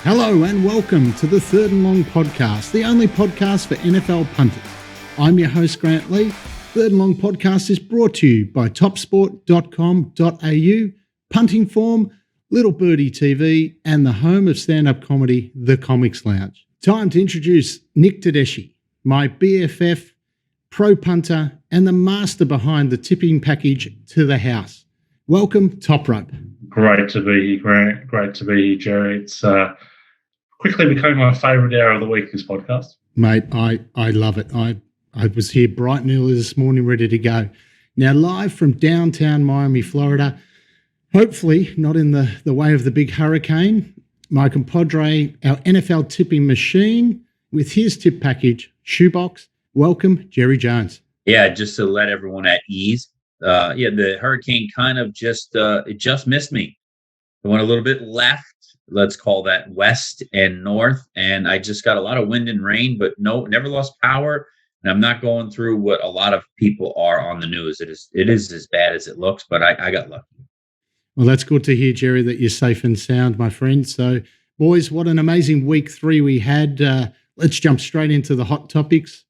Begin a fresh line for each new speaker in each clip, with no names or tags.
Hello and welcome to the Third and Long podcast, the only podcast for NFL punters. I'm your host, Grant Lee. Third and Long podcast is brought to you by topsport.com.au, Punting Form, Little Birdie TV, and the home of stand-up comedy, The Comics Lounge. Time to introduce Nick Tedeschi, my BFF, pro punter, and the master behind the tipping package to the house. Welcome, Toprope.
Great to be here, Grant. Great to be here, Jerry. It's quickly becoming my favourite hour of the week, this podcast.
Mate, I love it. I was here bright and early this morning, ready to go. Now, live from downtown Miami, Florida, hopefully not in the way of the big hurricane, my compadre, our NFL tipping machine, with his tip package, Shoebox. Welcome, Jerry Jones.
Yeah, just to let everyone at ease. The hurricane kind of it just missed me. It went a little bit left. Let's call that west and north. And I just got a lot of wind and rain, but never lost power. And I'm not going through what a lot of people are on the news. It is as bad as it looks, but I got lucky.
Well, that's good to hear, Jerry, that you're safe and sound, my friend. So, boys, what an amazing week 3 we had. Let's jump straight into the hot topics.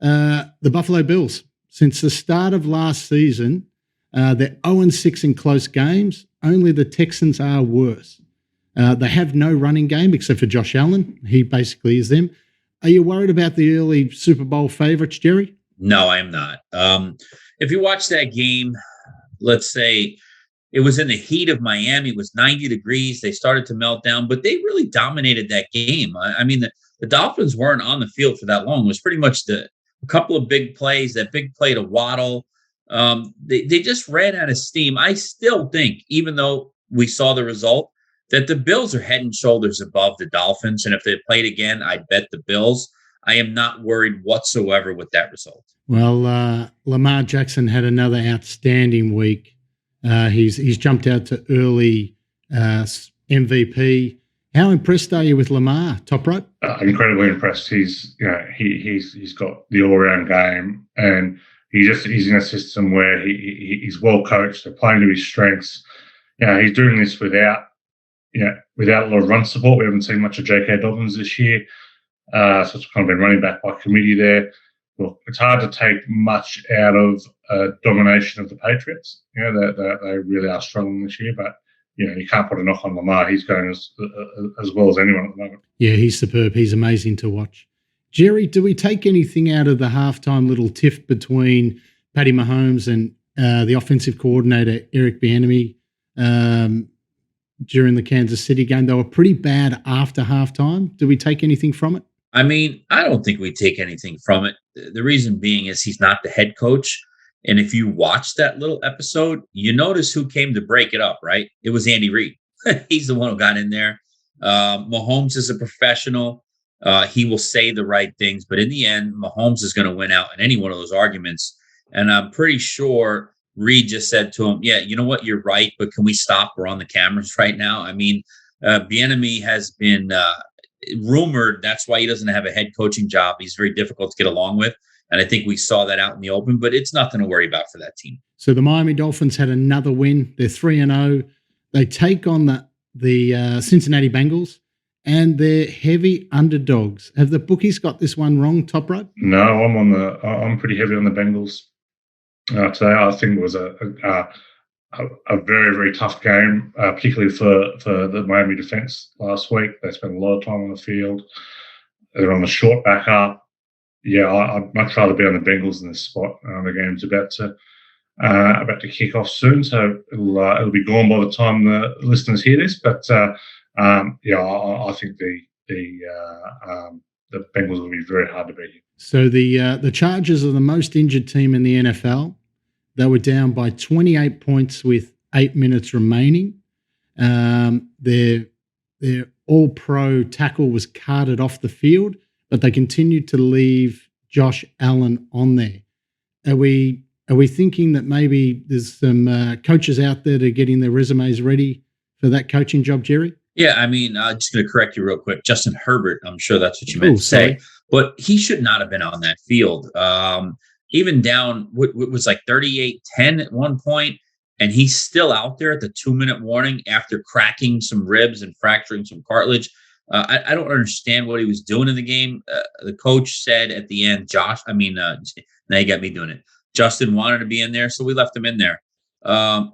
The Buffalo Bills. Since the start of last season, they're 0-6 in close games. Only the Texans are worse. They have no running game except for Josh Allen. He basically is them. Are you worried about the early Super Bowl favorites, Jerry?
No, I am not. If you watch that game, let's say it was in the heat of Miami. It was 90 degrees. They started to melt down, but they really dominated that game. I mean, the Dolphins weren't on the field for that long. It was pretty much a couple of big plays, that big play to Waddle. They just ran out of steam. I still think, even though we saw the result, that the Bills are head and shoulders above the Dolphins. And if they played again, I'd bet the Bills. I am not worried whatsoever with that result.
Well, Lamar Jackson had another outstanding week. He's jumped out to early MVP. How impressed are you with Lamar, Toprope?
Incredibly impressed. He's got the all-round game, and he's in a system where he's well coached. They're playing to his strengths. He's doing this without a lot of run support. We haven't seen much of J.K. Dobbins this year, so it's kind of been running back by committee there. Look, it's hard to take much out of domination of the Patriots. They really are struggling this year, but you can't put a knock on Lamar. He's going as well as anyone at the moment.
Yeah, he's superb. He's amazing to watch. Jerry, do we take anything out of the halftime little tiff between Patty Mahomes and the offensive coordinator, Eric Bieniemy, during the Kansas City game? They were pretty bad after halftime. Do we take anything from it?
I mean, I don't think we take anything from it. The reason being is he's not the head coach. And if you watch that little episode, you notice who came to break it up, right? It was Andy Reid. He's the one who got in there. Mahomes is a professional. He will say the right things. But in the end, Mahomes is going to win out in any one of those arguments. And I'm pretty sure Reid just said to him, yeah, you know what? You're right. But can we stop? We're on the cameras right now. I mean, Bieniemy has been rumored. That's why he doesn't have a head coaching job. He's very difficult to get along with. And I think we saw that out in the open, but it's nothing to worry about for that team.
So the Miami Dolphins had another win. They're 3-0. They take on the Cincinnati Bengals, and they're heavy underdogs. Have the bookies got this one wrong, Toprope?
No, I'm pretty heavy on the Bengals today. I think it was a very, very tough game, particularly for the Miami defense last week. They spent a lot of time on the field. They're on the short back up. Yeah, I'd much rather be on the Bengals in this spot. The game's about to kick off soon, so it'll be gone by the time the listeners hear this. But I think the Bengals will be very hard to beat.
So the Chargers are the most injured team in the NFL. They were down by 28 points with 8 minutes remaining. Their all-pro tackle was carted off the field, but they continued to leave Josh Allen on there. Are we thinking that maybe there's some coaches out there that are getting their resumes ready for that coaching job, Jerry?
Yeah, I mean, I'm just going to correct you real quick. Justin Herbert, I'm sure that's what you meant to say, but he should not have been on that field. Even down, what was like 38-10 at one point, and he's still out there at the 2-minute warning after cracking some ribs and fracturing some cartilage. I don't understand what he was doing in the game. The coach said at the end, now you got me doing it. Justin wanted to be in there, so we left him in there.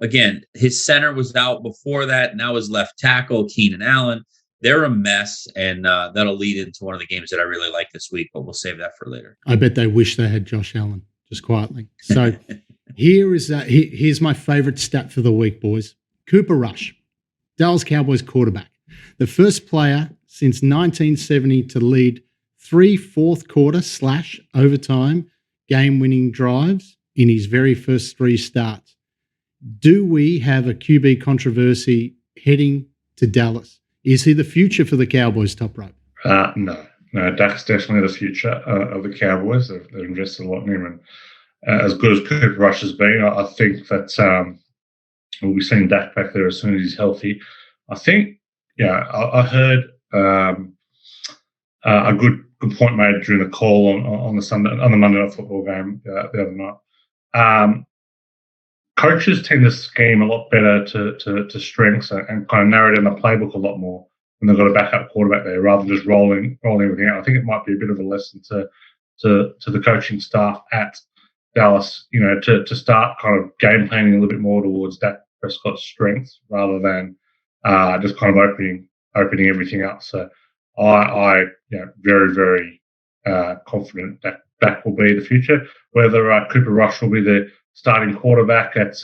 Again, his center was out before that. Now his left tackle, Keenan Allen. They're a mess, and that'll lead into one of the games that I really like this week, but we'll save that for later.
I bet they wish they had Josh Allen, just quietly. So here's my favorite stat for the week, boys. Cooper Rush, Dallas Cowboys quarterback. The first player since 1970 to lead 3 fourth quarter / overtime game-winning drives in his very first 3 starts. Do we have a QB controversy heading to Dallas? Is he the future for the Cowboys, Toprope?
No, Dak's definitely the future of the Cowboys. They've invested a lot in him, and as good as Cooper Rush has been, I think that we'll be seeing Dak back there as soon as he's healthy. I think, I heard a good point made during the call on the Monday Night Football game the other night. Coaches tend to scheme a lot better to strengths and kind of narrow down the playbook a lot more when they've got a backup quarterback there, rather than just rolling everything out. I think it might be a bit of a lesson to the coaching staff at Dallas, to start kind of game planning a little bit more towards Dak Prescott's strengths rather than just kind of opening everything up. So I very, very confident that Dak will be the future. Whether Cooper Rush will be the starting quarterback at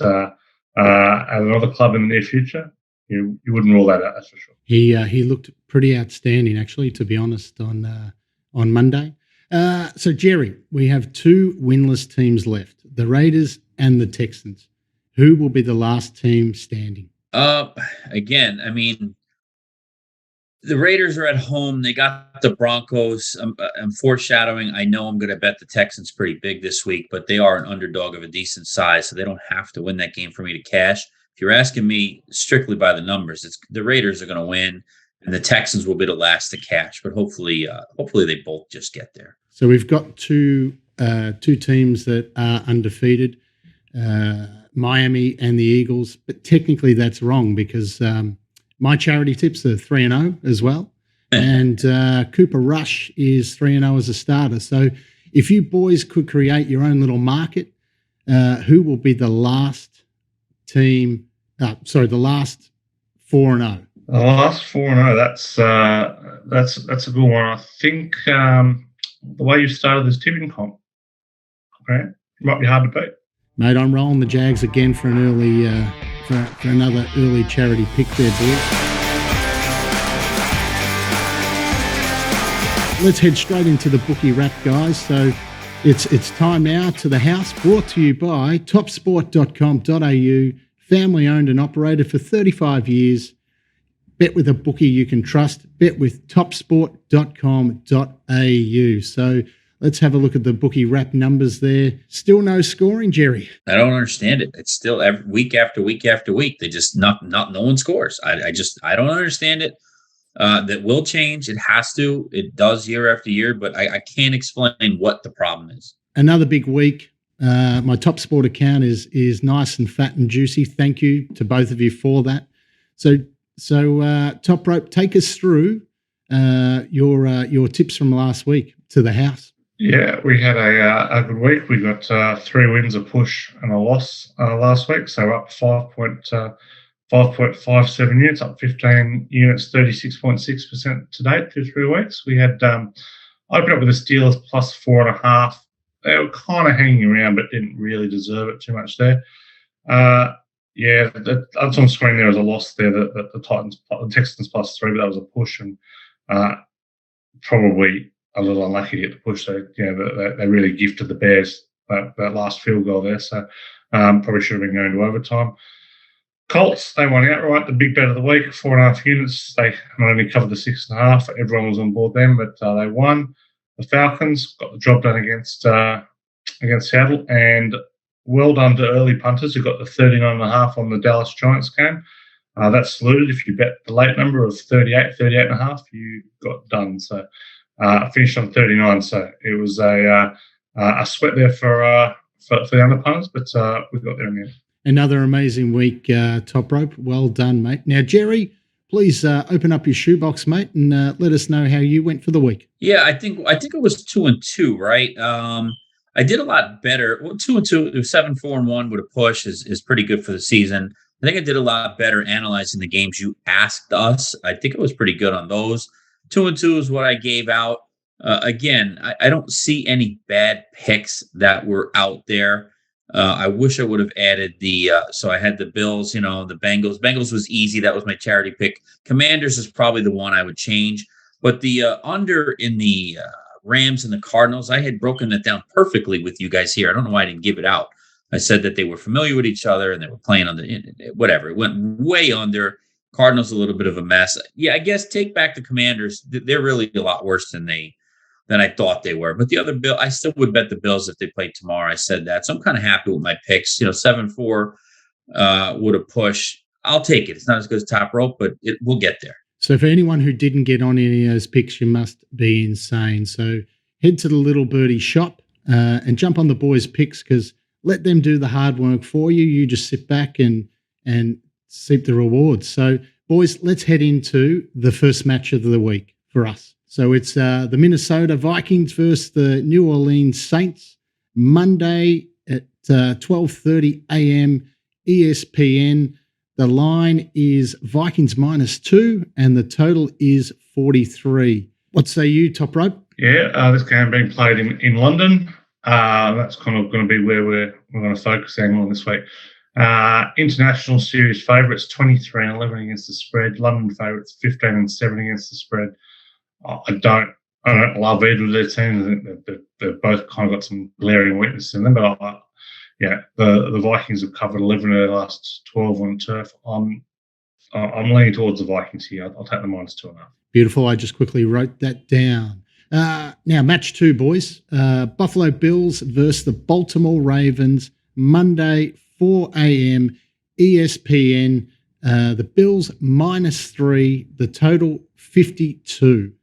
another club in the near future, you wouldn't rule that out, that's for sure.
He looked pretty outstanding, actually, to be honest, on Monday. So, Jerry, we have 2 winless teams left, the Raiders and the Texans. Who will be the last team standing?
Again, the Raiders are at home. They got the Broncos. I'm foreshadowing. I know I'm going to bet the Texans pretty big this week, but they are an underdog of a decent size, so they don't have to win that game for me to cash. If you're asking me strictly by the numbers, the Raiders are going to win, and the Texans will be the last to cash. But hopefully they both just get there.
So we've got two teams that are undefeated, Miami and the Eagles. But technically that's wrong because my charity tips are 3-0 as well. And Cooper Rush is 3-0 as a starter. So if you boys could create your own little market, who will be the last team? The last 4-0.
The last 4-0. That's a good one. I think the way you started this tipping comp, okay, it might be hard to beat.
Mate, I'm rolling the Jags again for an early for another early charity pick there, boys. Let's head straight into the bookie wrap, guys. So it's time now to the house, brought to you by topsport.com.au, family owned and operated for 35 years. Bet with a bookie you can trust. Bet with topsport.com.au. So let's have a look at the bookie wrap numbers there. Still no scoring, Jerry.
I don't understand it. It's still week after week after week. They just no one scores. I don't understand it. That will change. It has to. It does year after year, but I can't explain what the problem is.
Another big week. My TopSport account is nice and fat and juicy. Thank you to both of you for that. So Toprope, take us through your tips from last week to the house.
Yeah, we had a good week. We got 3 wins, a push, and a loss last week. So up 5.57 units, up 15 units, 36.6% to date through 3 weeks. We had opened up with the Steelers plus 4.5. They were kind of hanging around, but didn't really deserve it too much there. That's on screen there as a loss there. The Texans plus 3, but that was a push, and probably a little unlucky to get the push. So they really gifted the Bears that last field goal there. So probably should have been going to overtime. Colts, they won outright, the big bet of the week, 4.5 units. They not only covered the 6.5, everyone was on board them, but they won. The Falcons got the job done against Seattle, and well done to early punters who got the 39.5 on the Dallas Giants game. That's saluted. If you bet the late number of 38.5, you got done. So finished on 39. So it was a sweat there for the under punters, but we got there in the end.
Another amazing week, Toprope. Well done, mate. Now, Jerry, please open up your shoebox, mate, and let us know how you went for the week.
Yeah, I think it was 2-2, right? I did a lot better. Well, 2-2, 7-4-1 with a push is pretty good for the season. I think I did a lot better analyzing the games you asked us. I think it was pretty good on those. 2-2 is what I gave out. Again, I don't see any bad picks that were out there. I wish I would have added so I had the Bills, the Bengals. Bengals was easy. That was my charity pick. Commanders is probably the one I would change. But the under in the Rams and the Cardinals, I had broken that down perfectly with you guys here. I don't know why I didn't give it out. I said that they were familiar with each other and they were playing on whatever. It went way under. Cardinals a little bit of a mess. Yeah, I guess take back the Commanders. They're really a lot worse than I thought they were. But the other Bill, I still would bet the Bills if they played tomorrow. I said that. So I'm kind of happy with my picks. 7-4 would have pushed. I'll take it. It's not as good as Toprope, but we'll get there.
So for anyone who didn't get on any of those picks, you must be insane. So head to the Little Birdie shop and jump on the boys' picks, because let them do the hard work for you. You just sit back and seek the rewards. So, boys, let's head into the first match of the week for us. So it's the Minnesota Vikings versus the New Orleans Saints, Monday at 12:30 a.m. ESPN. The line is Vikings -2, and the total is 43. What say you, Toprope?
Yeah, this game being played in London. That's kind of going to be where we're going to focus on this week. International series favourites 23-11 against the spread. London favourites 15-7 against the spread. I don't love either of their teams. I think they've both kind of got some glaring weaknesses in them. But the Vikings have covered 11 of their last 12 on turf. I'm leaning towards the Vikings here. I'll take the -2.5.
Beautiful. I just quickly wrote that down. Now, match 2, boys. Buffalo Bills versus the Baltimore Ravens, Monday, 4 a.m. ESPN. The Bills -3, the total 52.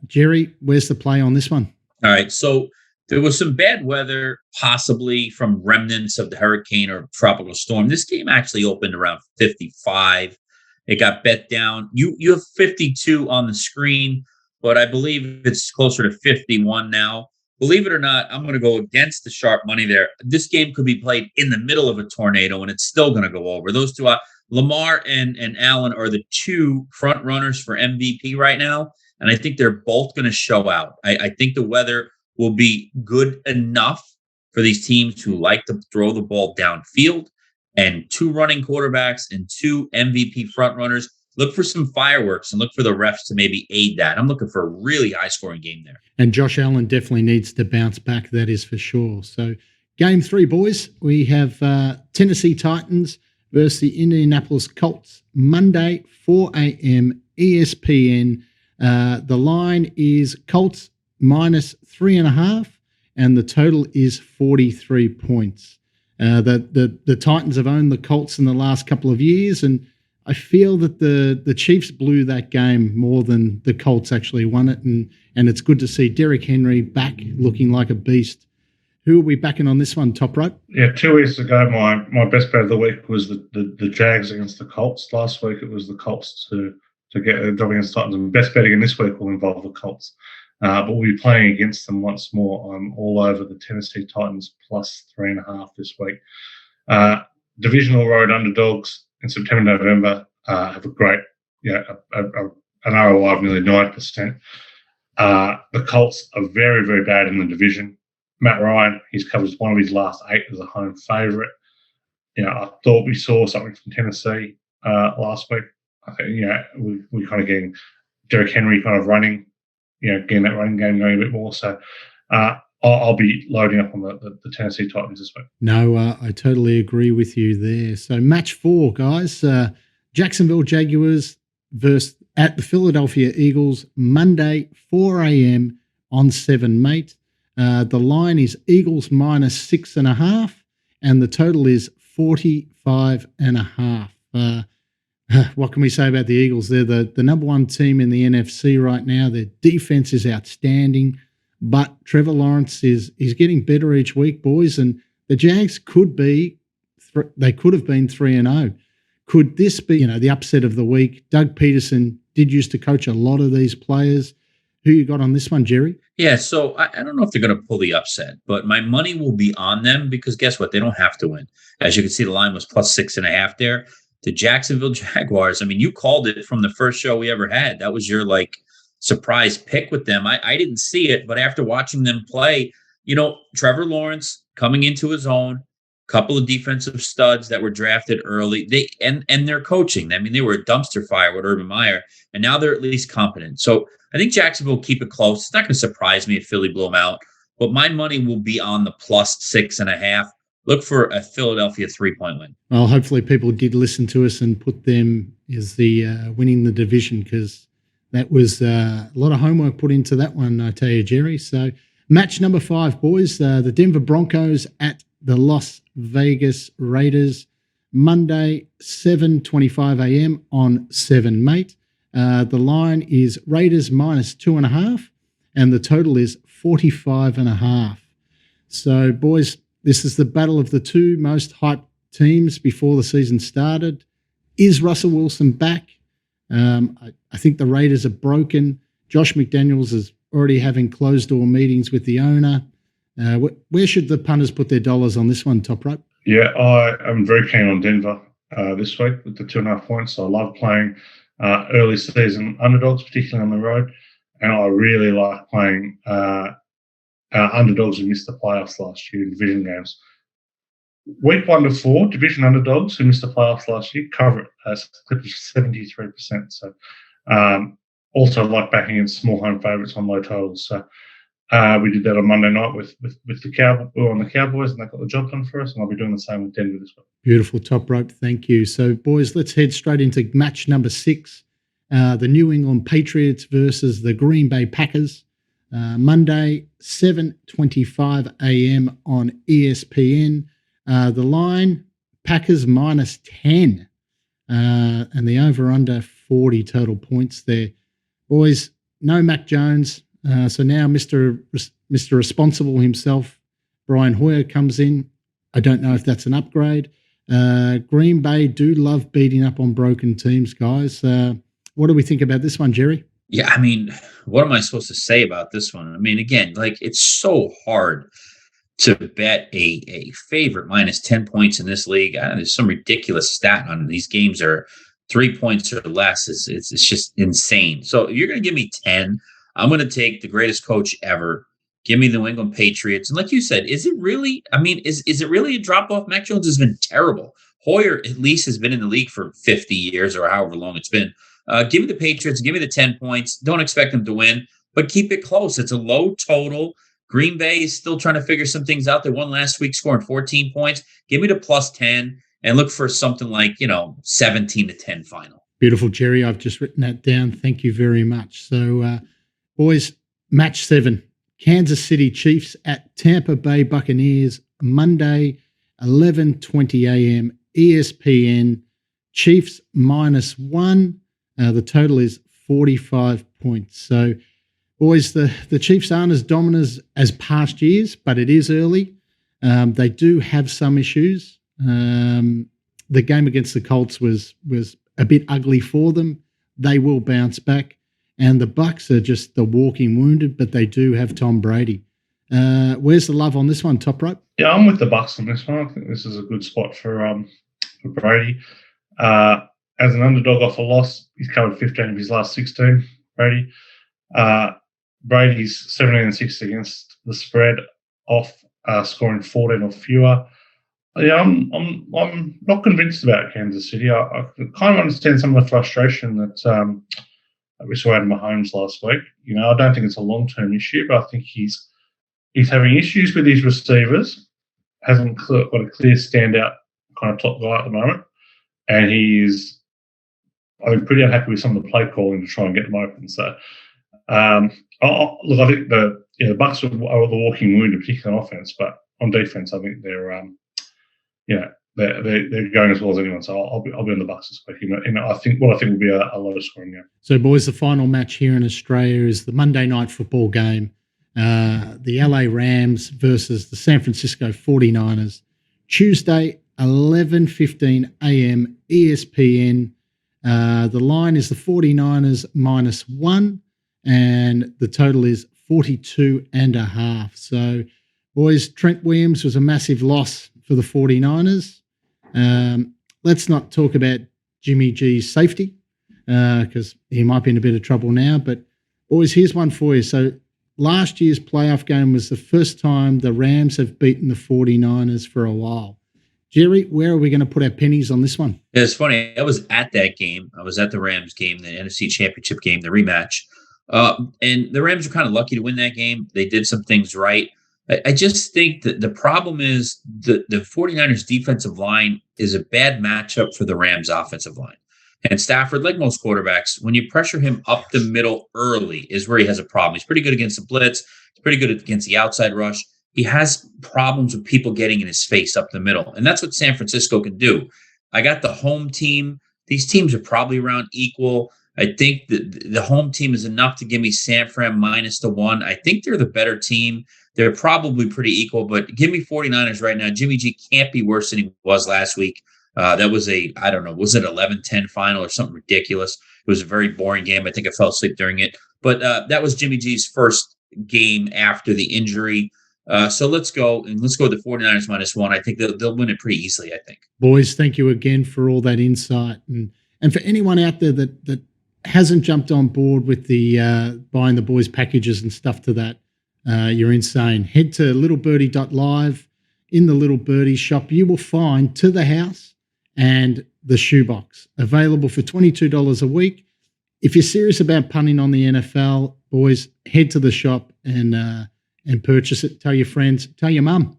Jerry, where's the play on this one?
All right, so there was some bad weather, possibly from remnants of the hurricane or tropical storm. This game actually opened around 55. It got bet down. You have 52 on the screen, but I believe it's closer to 51 now. Believe it or not, I'm going to go against the sharp money there. This game could be played in the middle of a tornado, and it's still going to go over. Those two, Lamar and Allen, are the two front runners for MVP right now, and I think they're both going to show out. I think the weather will be good enough for these teams who like to throw the ball downfield, and 2 running quarterbacks and 2 MVP front runners. Look for some fireworks and look for the refs to maybe aid that. I'm looking for a really high-scoring game there.
And Josh Allen definitely needs to bounce back, that is for sure. So game 3, boys, we have Tennessee Titans versus the Indianapolis Colts, Monday, 4 a.m. ESPN. The line is Colts -3.5, and the total is 43 points. The Titans have owned the Colts in the last couple of years, and I feel that the Chiefs blew that game more than the Colts actually won it, and it's good to see Derrick Henry back looking like a beast. Who are we backing on this one, Toprope?
Yeah, 2 weeks ago, my best bet of the week was the Jags against the Colts. Last week, it was the Colts to get a job against Titans. And best betting in this week will involve the Colts. But we'll be playing against them once more. I'm all over the Tennessee Titans +3.5 this week. Divisional road underdogs in September, November have a great, an ROI of nearly 9%. The Colts are very, very bad in the division. Matt Ryan, he's covered one of his last 8 as a home favourite. I thought we saw something from Tennessee last week. I think, we're kind of getting Derrick Henry kind of running, getting that running game going a bit more. So I'll be loading up on the Tennessee Titans this week.
No, I totally agree with you there. So match 4, guys. Jacksonville Jaguars versus at the Philadelphia Eagles, Monday, 4 a.m. on 7, mate. The line is Eagles -6.5, and the total is 45.5. What can we say about the Eagles? They're the number 1 team in the NFC right now. Their defense is outstanding, but Trevor Lawrence is getting better each week, boys. And the Jags could have been 3-0. Could this be, the upset of the week? Doug Peterson did used to coach a lot of these players. Who you got on this one, Jerry?
Yeah, so I don't know if they're going to pull the upset, but my money will be on them because guess what? They don't have to win. As you can see, the line was plus 6.5 there. The Jacksonville Jaguars, I mean, you called it from the first show we ever had. That was your surprise pick with them. I didn't see it, but after watching them play, Trevor Lawrence coming into his own, couple of defensive studs that were drafted early. And their coaching. I mean, they were a dumpster fire with Urban Meyer, and now they're at least competent. So I think Jacksonville will keep it close. It's not going to surprise me if Philly blew them out, but my money will be on the plus 6.5. Look for a Philadelphia 3-point win.
Well, hopefully people did listen to us and put them as the winning the division, because that was a lot of homework put into that one, I tell you, Jerry. So match number 5, boys, the Denver Broncos at the Las Vegas Raiders, Monday, 7:25 a.m. on 7 Mate. The line is Raiders minus 2.5, and the total is 45.5. So, boys, this is the battle of the two most hyped teams before the season started. Is Russell Wilson back? I think the Raiders are broken. Josh McDaniels is already having closed-door meetings with the owner. Where should the punters put their dollars on this one, Toprope?
Yeah, I am very keen on Denver this week with the 2.5 points. I love playing early season underdogs, particularly on the road, and I really like playing underdogs who missed the playoffs last year in division games. Week 1 to 4, division underdogs who missed the playoffs last year cover it as a clip of 73%. So also like backing in small home favourites on low totals. So we did that on Monday night with the Cowboys, and they got the job done for us, and I'll be doing the same with Denver this week.
Beautiful, Toprope. Thank you. So, boys, let's head straight into match number 6, the New England Patriots versus the Green Bay Packers. Monday, 7:25 a.m. on ESPN. The line, Packers minus 10, and the over-under 40 total points there. Boys, no Mac Jones. So now Mr. Responsible himself, Brian Hoyer, comes in. I don't know if that's an upgrade. Green Bay do love beating up on broken teams, guys. What do we think about this one, Jerry?
Yeah, I mean, what am I supposed to say about this one? I mean, again, it's so hard to bet a favorite minus 10 points in this league. There's some ridiculous stat on these games are 3 points or less. It's just insane. So if you're going to give me 10, I'm going to take the greatest coach ever. Give me the New England Patriots. And like you said, is it really, is it really a drop-off? Mac Jones has been terrible. Hoyer at least has been in the league for 50 years or however long it's been. Give me the Patriots. Give me the 10 points. Don't expect them to win, but keep it close. It's a low total. Green Bay is still trying to figure some things out. They won last week, scoring 14 points. Give me the plus 10 and look for something like, 17-10 final.
Beautiful, Jerry. I've just written that down. Thank you very much. So, boys, match 7, Kansas City Chiefs at Tampa Bay Buccaneers, Monday, 11:20 a.m. ESPN. Chiefs minus 1. The total is 45 points. So, boys, the Chiefs aren't as dominant as past years, but it is early. They do have some issues. The game against the Colts was a bit ugly for them. They will bounce back. And the Bucs are just the walking wounded, but they do have Tom Brady. Where's the love on this one, Toprope?
Yeah, I'm with the Bucs on this one. I think this is a good spot for Brady. As an underdog off a loss, he's covered 15 of his last 16, Brady. Brady's 17-6 against the spread off scoring 14 or fewer. Yeah, I'm not convinced about Kansas City. I kind of understand some of the frustration that we saw out of Mahomes last week. I don't think it's a long-term issue, but I think he's having issues with his receivers. Hasn't got a clear standout kind of top guy at the moment, and he's I'm pretty unhappy with some of the play calling to try and get them open. So, I think the Bucs are the walking wounded, particularly on offense, but on defense, I think they're going as well as anyone. So I'll be on the Bucs this week. I think will be a low scoring game.
So, boys, the final match here in Australia is the Monday night football game. The LA Rams versus the San Francisco 49ers. Tuesday, 11:15 a.m. ESPN. The line is the 49ers -1, and the total is 42.5. So, boys, Trent Williams was a massive loss for the 49ers. Let's not talk about Jimmy G's safety because he might be in a bit of trouble now. But, boys, here's one for you. So, last year's playoff game was the first time the Rams have beaten the 49ers for a while. Jerry, where are we going to put our pennies on this one?
Yeah, it's funny. I was at that game. I was at the Rams game, the NFC Championship game, the rematch. And the Rams were kind of lucky to win that game. They did some things right. I just think that the problem is the 49ers defensive line is a bad matchup for the Rams offensive line. And Stafford, like most quarterbacks, when you pressure him up the middle early is where he has a problem. He's pretty good against the blitz. He's pretty good against the outside rush. He has problems with people getting in his face up the middle. And that's what San Francisco can do. I got the home team. These teams are probably around equal. I think that the home team is enough to give me San Fran -1. I think they're the better team. They're probably pretty equal, but give me 49ers right now. Jimmy G can't be worse than he was last week. That was I don't know, was it 11-10 final or something ridiculous? It was a very boring game. I think I fell asleep during it. But that was Jimmy G's first game after the injury. So let's go with the 49ers -1. I think they'll win it pretty easily, I think.
Boys, thank you again for all that insight. And for anyone out there that hasn't jumped on board with the buying the boys packages and stuff to that, you're insane. Head to littlebirdie.live. In the Little Birdie shop, you will find To the House and the Shoebox, available for $22 a week. If you're serious about punting on the NFL, boys, head to the shop and purchase it. Tell your friends, tell your mum.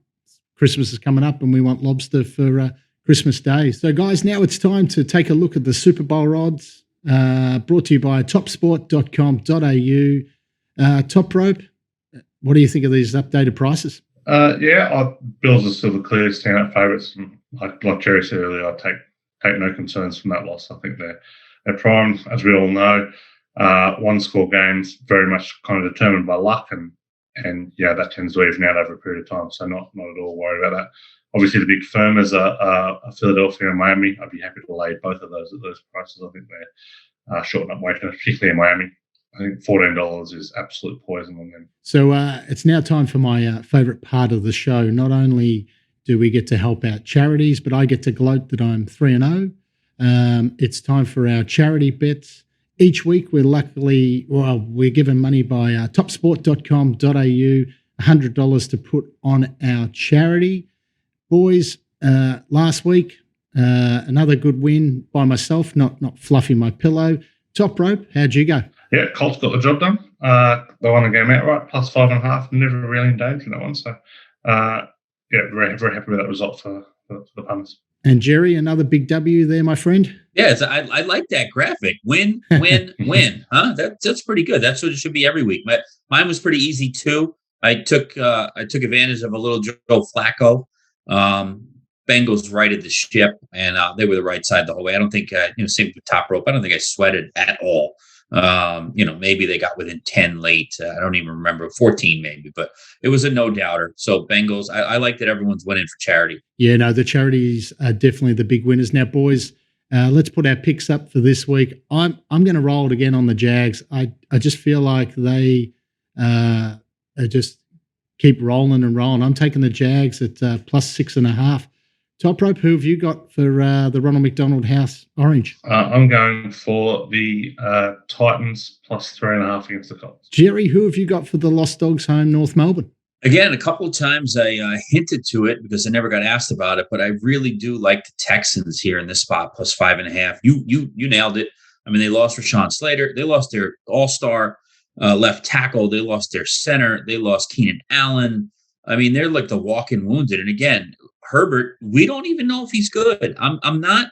Christmas is coming up and we want lobster for Christmas Day. So, guys, now it's time to take a look at the Super Bowl odds, brought to you by topsport.com.au. Toprope, what do you think of these updated prices?
Bills are still the clear standout favourites. Like Jerry said earlier, I take no concerns from that loss. I think they're primed, as we all know. One-score games very much kind of determined by luck, and that tends to even out over a period of time. So not at all worried about that. Obviously, the big firmers are Philadelphia and Miami. I'd be happy to lay both of those at those prices. I think they're shorting up weight, particularly in Miami. I think $14 is absolute poison on them.
So it's now time for my favourite part of the show. Not only do we get to help out charities, but I get to gloat that I'm 3-0. It's time for our charity bets. Each week we're given money by topsport.com.au, $100 to put on our charity. Boys, last week, another good win by myself, not fluffing my pillow. Toprope, how'd you go?
Yeah, Colts got the job done. They won the game outright, +5.5. Never really in danger in that one. So, very, very happy with that result for the punters.
And Jerry, another big W there, my friend.
Yeah, I like that graphic. Win, win, win. Huh? That's pretty good. That's what it should be every week. Mine was pretty easy too. I took advantage of a little Joe Flacco. Bengals righted the ship, and they were the right side the whole way. I don't think same with Toprope. I don't think I sweated at all. Maybe they got within 10 late. I don't even remember, 14 maybe, but it was a no doubter. So Bengals, I like that everyone's winning for charity. Yeah, no, the charities are definitely the big winners. Now, boys, let's put our picks up for this week. I'm going to roll it again on the Jags. I just feel like they just keep rolling and rolling. I'm taking the Jags at +6.5. Toprope, who have you got for the Ronald McDonald House Orange?
I'm going for the Titans +3.5 against the Colts.
Jerry, who have you got for the Lost Dogs home, North Melbourne?
Again, a couple of times I hinted to it because I never got asked about it, but I really do like the Texans here in this spot, +5.5. You nailed it. I mean, they lost Rashawn Slater. They lost their all-star left tackle. They lost their center. They lost Keenan Allen. I mean, they're like the walking wounded. And again, Herbert, we don't even know if he's good. I'm not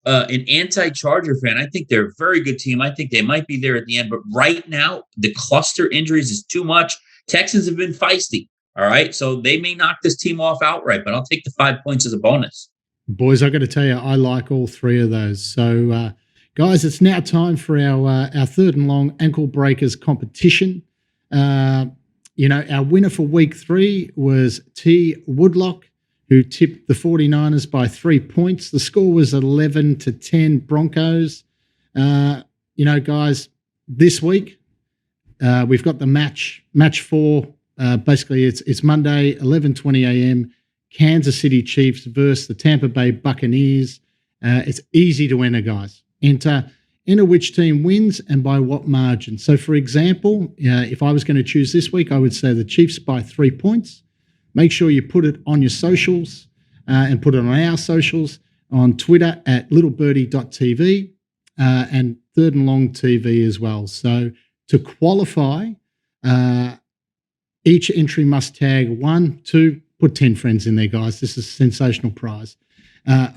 an anti-Charger fan. I think they're a very good team. I think they might be there at the end. But right now, the cluster injuries is too much. Texans have been feisty. All right. So they may knock this team off outright, but I'll take the 5 points as a bonus.
Boys, I got to tell you, I like all three of those. So, guys, it's now time for our third and long ankle breakers competition. Our winner for week 3 was T. Woodlock who tipped the 49ers by 3 points. The score was 11-10 Broncos. Guys, this week we've got the match 4. Basically, it's Monday, 11:20 a.m., Kansas City Chiefs versus the Tampa Bay Buccaneers. It's easy to enter, guys. Enter which team wins and by what margin. So, for example, if I was going to choose this week, I would say the Chiefs by 3 points. Make sure you put it on your socials and put it on our socials, on Twitter at littlebirdie.tv and Third and Long TV as well. So to qualify, each entry must tag 1, 2, put 10 friends in there, guys. This is a sensational prize.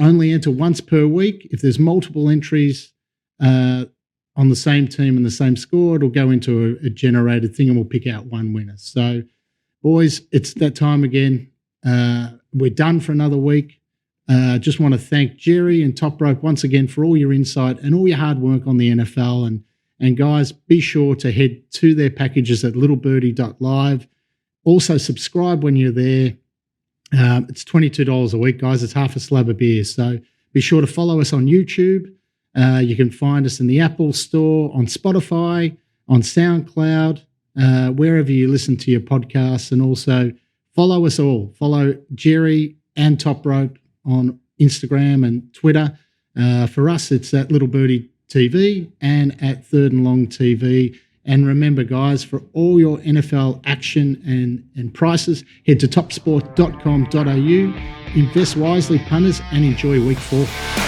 Only enter once per week. If there's multiple entries on the same team and the same score, it'll go into a generated thing and we'll pick out one winner. So, boys, it's that time again. We're done for another week. Just want to thank Jerry and Toprope once again for all your insight and all your hard work on the NFL. And guys, be sure to head to their packages at littlebirdie.live. Also, subscribe when you're there. It's $22 a week, guys. It's half a slab of beer. So be sure to follow us on YouTube. You can find us in the Apple Store, on Spotify, on SoundCloud, wherever you listen to your podcasts. And also follow us all. Follow Jerry and Toprope on Instagram and Twitter. For us, it's at Little Birdie TV and at Third and Long TV. And remember, guys, for all your NFL action and prices, head to topsport.com.au. Invest wisely, punters, and enjoy week 4.